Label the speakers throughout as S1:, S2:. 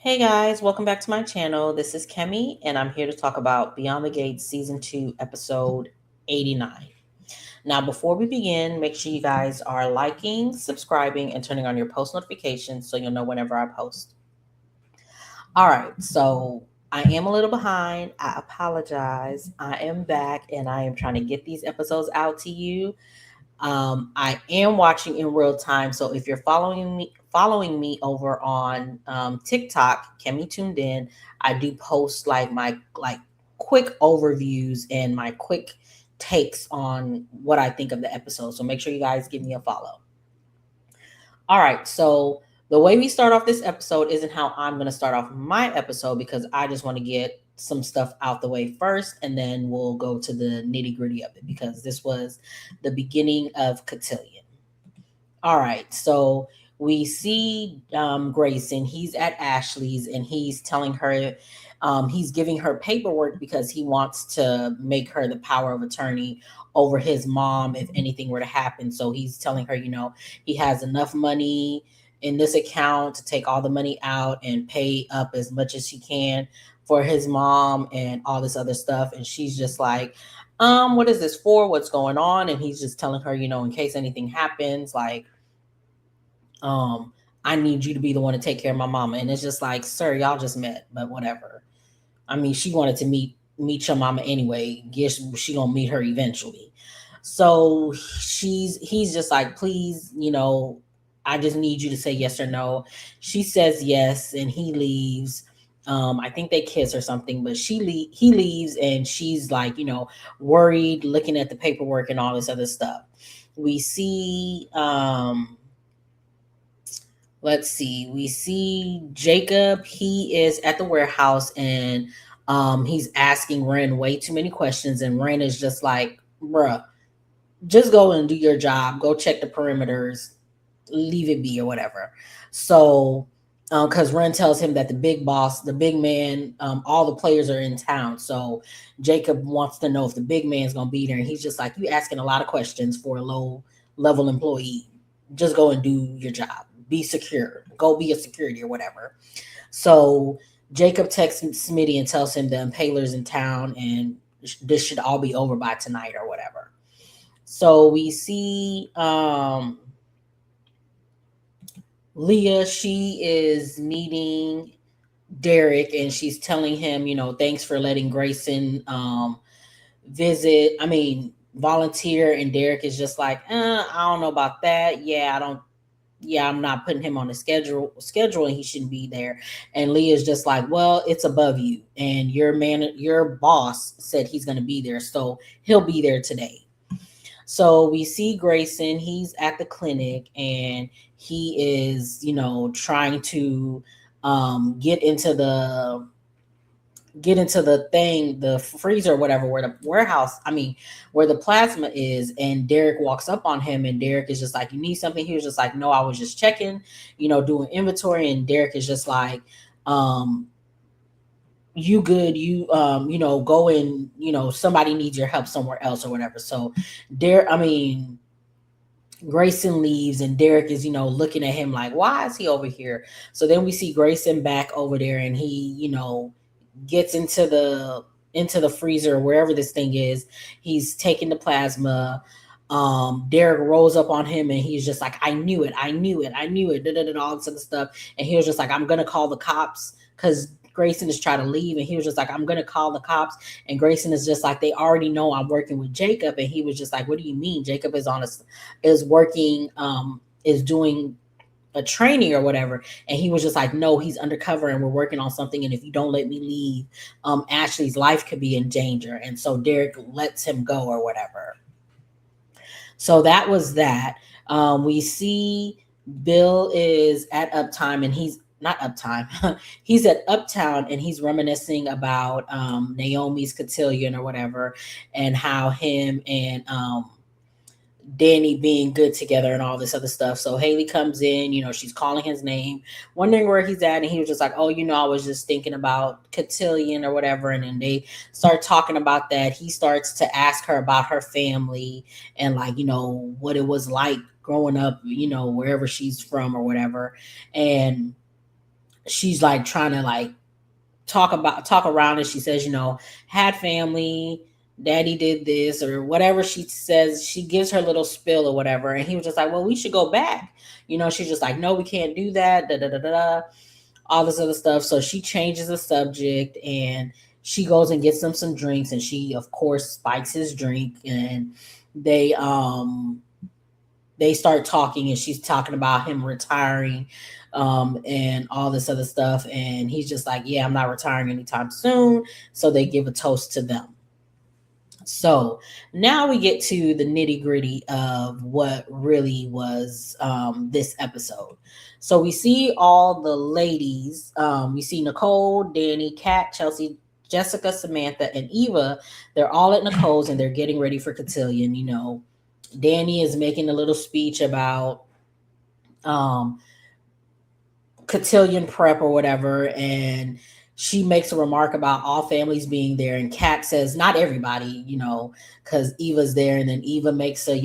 S1: Hey guys, welcome back to my channel. This is Kemi, and I'm here to talk about Beyond the Gates Season 2, Episode 89. Now, before we begin, make sure you guys are liking, subscribing, and turning on your post notifications so you'll know whenever I post. All right, so I am a little behind. I apologize. I am back, and I am trying to get these episodes out to you. I am watching in real time, so if you're following me over on TikTok, Kemi tuned in. I do post like my quick overviews and my quick takes on what I think of the episode. So make sure you guys give me a follow. All right, so the way we start off this episode isn't how I'm going to start off my episode because I just want to get some stuff out the way first and then we'll go to the nitty gritty of it because this was the beginning of Cotilion. All right, so we see Grayson. He's at Ashley's and he's telling her, he's giving her paperwork because he wants to make her the power of attorney over his mom if anything were to happen. So he's telling her, he has enough money in this account to take all the money out and pay up as much as he can for his mom and all this other stuff. And she's just like, what is this for? What's going on? And he's just telling her, in case anything happens, like, um, I need you to be the one to take care of my mama. And it's just like, sir, y'all just met, but whatever. I mean, she wanted to meet your mama anyway. Guess she gonna meet her eventually. So he's just like, please, I just need you to say yes or no. She says yes, and he leaves. I think they kiss or something, but he leaves, and she's like, worried, looking at the paperwork and all this other stuff. We see let's see, we see Jacob. He is at the warehouse and he's asking Ren way too many questions, and Ren is just like, bruh, just go and do your job, go check the perimeters, leave it be or whatever. So because Ren tells him that the big boss, the big man, all the players are in town. So Jacob wants to know if the big man's gonna be there, and he's just like, you asking a lot of questions for a low level employee. Just go and do your job. Be secure. Go be a security or whatever. So Jacob texts Smitty and tells him the impaler's in town and this should all be over by tonight or whatever. So we see Leah. She is meeting Derek and she's telling him, thanks for letting Grayson volunteer. And Derek is just like, I don't know about that. I'm not putting him on the schedule and he shouldn't be there. And Leah's just like, well, it's above you. And your boss said he's gonna be there, so he'll be there today. So we see Grayson, he's at the clinic and he is, trying to get into the thing, the freezer or whatever, where the warehouse, where the plasma is. And Derek walks up on him and Derek is just like, you need something? He was just like, no, I was just checking, doing inventory. And Derek is just like, you good, go and, somebody needs your help somewhere else or whatever. So Grayson leaves and Derek is, looking at him like, why is he over here? So then we see Grayson back over there and he, gets into the freezer wherever this thing is. He's taking the plasma. Derek rolls up on him and he's just like, I knew it, all this other stuff. And he was just like, I'm gonna call the cops because Grayson is trying to leave. And he was just like, I'm gonna call the cops. And Grayson is just like, they already know I'm working with Jacob. And he was just like, what do you mean? Jacob is working, is doing a training or whatever. And he was just like, no, he's undercover and we're working on something, and if you don't let me leave, Ashley's life could be in danger. And so Derek lets him go or whatever. So that was that. We see Bill is at Uptime and he's not Uptime. He's at Uptown and he's reminiscing about Naomi's Cotilion or whatever, and how him and Danny being good together and all this other stuff. So Haley comes in, she's calling his name, wondering where he's at. And he was just like, oh, I was just thinking about Cotilion or whatever. And then they start talking about that. He starts to ask her about her family and like, what it was like growing up, wherever she's from or whatever. And she's like trying to like talk around it. She says, had family, daddy did this or whatever. She says, she gives her little spill or whatever, and he was just like, well, we should go back. She's just like, no, we can't do that, da da da da da, all this other stuff. So she changes the subject, and she goes and gets them some drinks, and she of course spikes his drink, and they um they start talking, and she's talking about him retiring, and all this other stuff, and he's just like, yeah, I'm not retiring anytime soon. So they give a toast to them. So now we get to the nitty gritty of what really was this episode. So we see all the ladies. We see Nicole, Danny, Kat, Chelsea, Jessica, Samantha, and Eva. They're all at Nicole's, and they're getting ready for Cotillion. Danny is making a little speech about um, cotillion prep or whatever, and she makes a remark about all families being there, and Kat says not everybody, because Eva's there, and then Eva makes a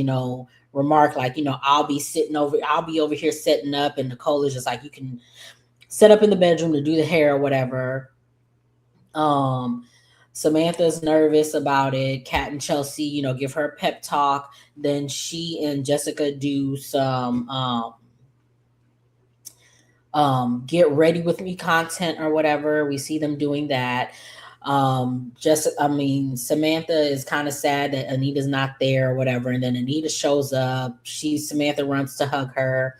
S1: remark like, I'll be over here setting up, and Nicole is just like, you can set up in the bedroom to do the hair or whatever. um Samantha's nervous about it. Kat and Chelsea, give her a pep talk. Then she and Jessica do some get ready with me content or whatever. We see them doing that. Samantha is kind of sad that Anita's not there or whatever, and then Anita shows up. Samantha runs to hug her.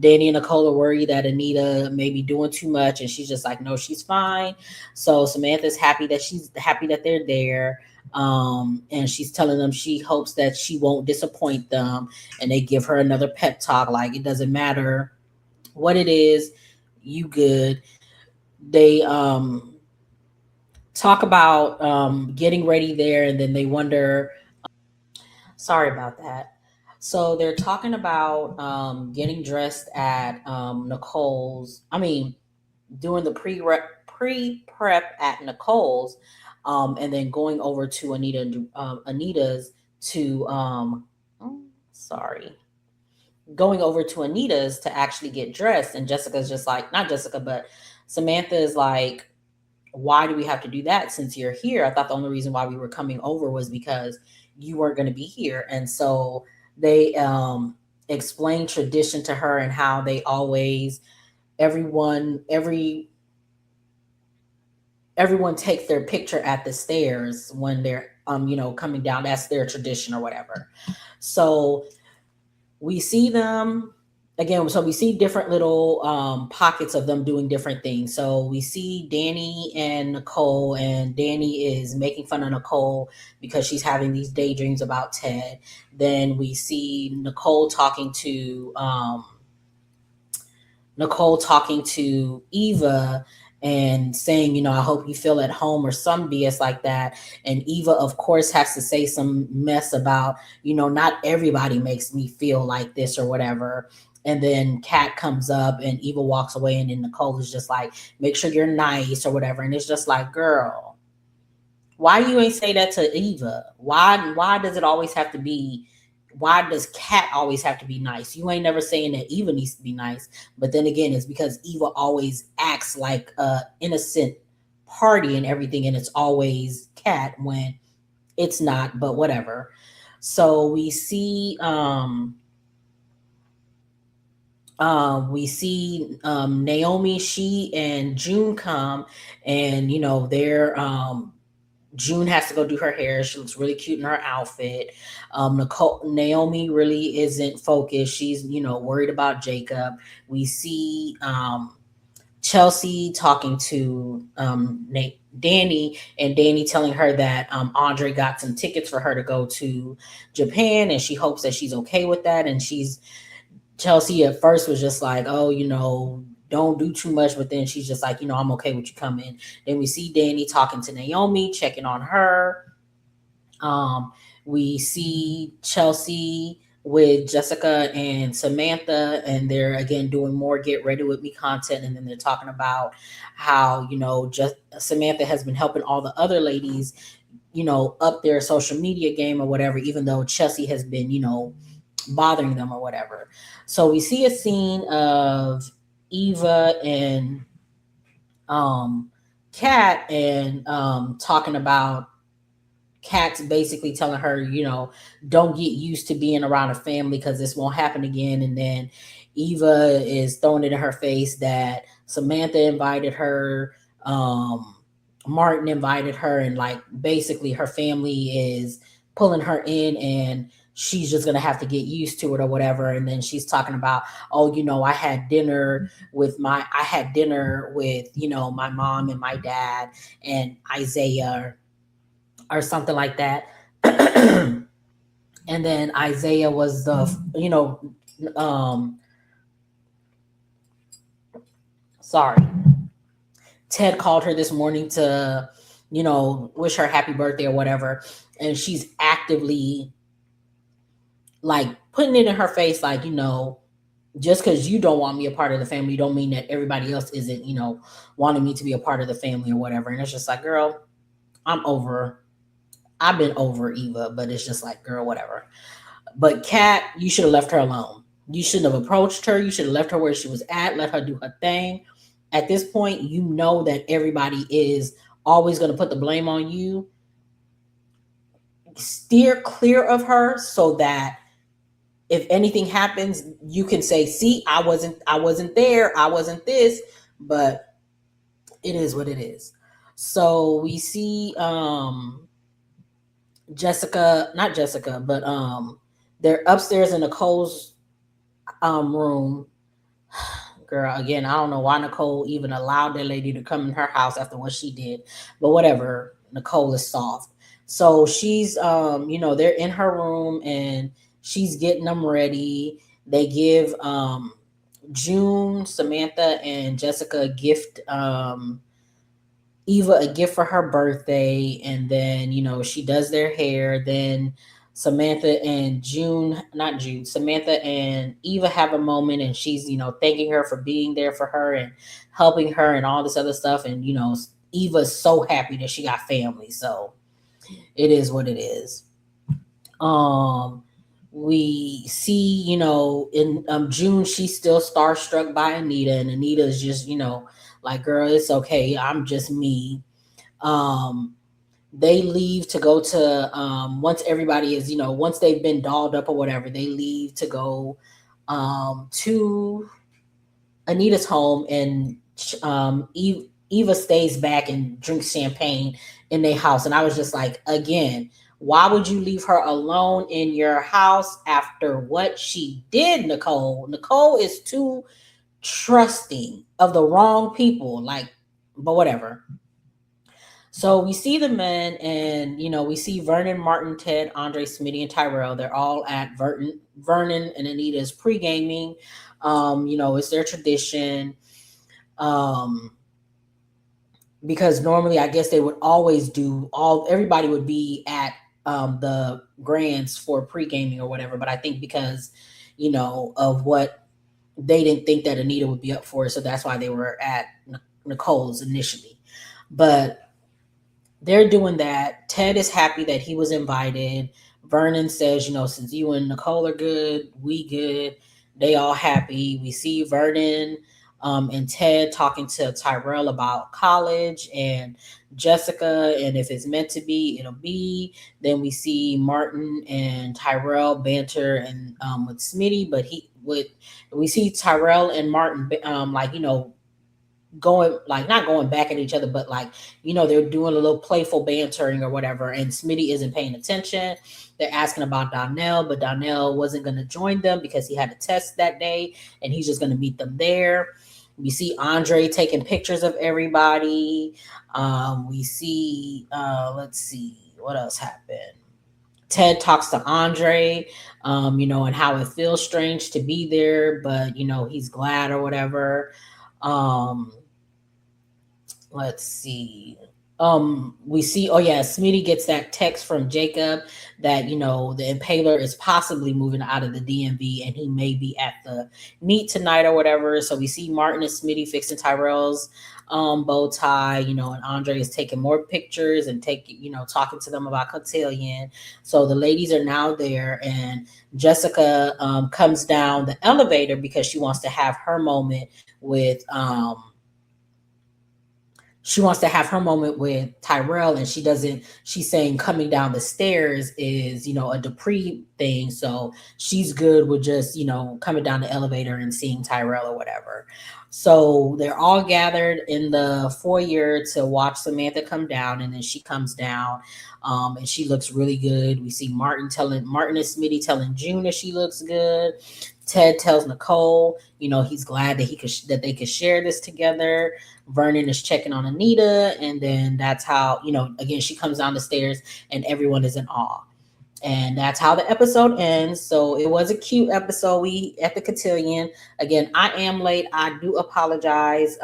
S1: Danny and Nicole are worried that Anita may be doing too much, and she's just like, no, she's fine. So Samantha's happy that they're there. And she's telling them she hopes that she won't disappoint them, and they give her another pep talk like, it doesn't matter what it is, you good. They talk about getting ready there, and then they wonder. Sorry about that. So they're talking about getting dressed at Nicole's. Doing the pre prep at Nicole's, and then going over to Anita's to sorry, going over to Anita's to actually get dressed. And Jessica's just like, not Jessica, but Samantha is like, why do we have to do that since you're here? I thought the only reason why we were coming over was because you weren't going to be here. And so they explain tradition to her, and how they always, everyone takes their picture at the stairs when they're coming down. That's their tradition or whatever. So we see them again. So we see different little pockets of them doing different things. So we see Danny and Nicole, and Danny is making fun of Nicole because she's having these daydreams about Ted. Then we see Nicole talking to Eva and saying, I hope you feel at home, or some BS like that. And Eva, of course, has to say some mess about, not everybody makes me feel like this or whatever. And then Kat comes up, and Eva walks away, and then Nicole is just like, make sure you're nice or whatever. And it's just like, girl, why you ain't say that to Eva? Why does it always have to be, why does Kat always have to be nice? You ain't never saying that Eva needs to be nice. But then again, it's because Eva always acts like a innocent party and everything, and it's always Kat when it's not, but whatever. So Naomi, she and June come, and June has to go do her hair. She looks really cute in her outfit. Naomi really isn't focused. She's, worried about Jacob. We see Chelsea talking to Danny, and Danny telling her that Andre got some tickets for her to go to Japan, and she hopes that she's okay with that. And Chelsea at first was just like, oh, don't do too much. But then she's just like, I'm okay with you coming. Then we see Danny talking to Naomi, checking on her. We see Chelsea with Jessica and Samantha, and they're again doing more get ready with me content. And then they're talking about how, just Samantha has been helping all the other ladies, up their social media game or whatever, even though Chelsea has been, bothering them or whatever. So we see a scene of Eva and um Kat, and talking about Kat's basically telling her, don't get used to being around a family because this won't happen again. And then Eva is throwing it in her face that Samantha invited her, um, Martin invited her, and like basically her family is pulling her in, and she's just gonna have to get used to it or whatever. And then she's talking about, oh, I had dinner with, my mom and my dad and Isaiah or something like that. And then Isaiah was um, sorry, Ted called her this morning to, wish her happy birthday or whatever. And she's actively like putting it in her face, like, just because you don't want me a part of the family, don't mean that everybody else isn't, wanting me to be a part of the family or whatever. And it's just like, girl, I'm over. I've been over Eva, but it's just like, girl, whatever. But Kat, you should have left her alone. You shouldn't have approached her. You should have left her where she was at, let her do her thing. At this point, you know that everybody is always going to put the blame on you. Steer clear of her so that if anything happens, you can say, "See, I wasn't there. I wasn't this." But it is what it is. So we see Jessica, not Jessica, but they're upstairs in Nicole's room. Girl, again, I don't know why Nicole even allowed that lady to come in her house after what she did, but whatever. Nicole is soft. So she's, they're in her room and she's getting them ready. They give June, Samantha, and Jessica a gift. Eva a gift for her birthday, and then she does their hair. Then Samantha and Eva have a moment, and she's thanking her for being there for her and helping her and all this other stuff. And Eva's so happy that she got family, so it is what it is. Um, we see, in June, she's still starstruck by Anita, and Anita is just, like, girl, it's okay. I'm just me. Um, they leave to go to, once everybody is, once they've been dolled up or whatever, they leave to go to Anita's home, and Eva stays back and drinks champagne in their house. And I was just like, again, why would you leave her alone in your house after what she did, Nicole? Nicole is too trusting of the wrong people. Like, but whatever. So we see the men, and we see Vernon, Martin, Ted, Andre, Smitty, and Tyrell. They're all at Vernon and Anita's pre-gaming. It's their tradition. Um, because normally I guess they would always do everybody would be at the Grands for pre-gaming or whatever. But I think because, of what they didn't think that Anita would be up for it. So that's why they were at Nicole's initially. But they're doing that. Ted is happy that he was invited. Vernon says, since you and Nicole are good, we good. They all happy. We see Vernon and Ted talking to Tyrell about college and Jessica, and if it's meant to be, it'll be. Then we see Martin and Tyrell banter and with Smitty, but we see Tyrell and Martin going, like, not going back at each other, but like, they're doing a little playful bantering or whatever, and Smitty isn't paying attention. They're asking about Donnell, but Donnell wasn't going to join them because he had a test that day, and he's just going to meet them there. We see Andre taking pictures of everybody. We see, let's see, what else happened? Ted talks to Andre, and how it feels strange to be there, but he's glad or whatever. Um, let's see. We see, oh yeah, Smitty gets that text from Jacob that the Impaler is possibly moving out of the DMV, and he may be at the meet tonight or whatever. So we see Martin and Smitty fixing Tyrell's bow tie, and Andre is taking more pictures and talking to them about Cotilion. So the ladies are now there, and Jessica comes down the elevator because she wants to have her moment with she wants to have her moment with Tyrell, and she doesn't. She's saying coming down the stairs is, a Dupree thing, so she's good with just, coming down the elevator and seeing Tyrell or whatever. So they're all gathered in the foyer to watch Samantha come down, and then she comes down, and she looks really good. We see Martin and Smitty telling June that she looks good. Ted tells Nicole, he's glad that they could share this together. Vernon is checking on Anita, and then that's how, again, she comes down the stairs and everyone is in awe. And that's how the episode ends. So it was a cute episode. We at the Cotilion. Again, I am late. I do apologize.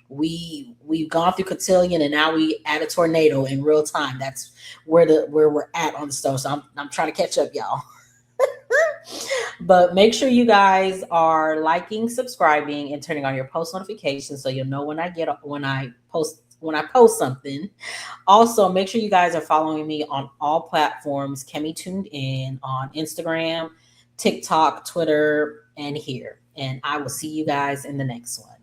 S1: We've gone through Cotilion, and now we add a tornado in real time. That's where we're at on the stuff. So I'm trying to catch up, y'all. But make sure you guys are liking, subscribing, and turning on your post notifications so you'll know when I post something. Also, make sure you guys are following me on all platforms. Kemi Tuned In on Instagram, TikTok, Twitter, and here. And I will see you guys in the next one.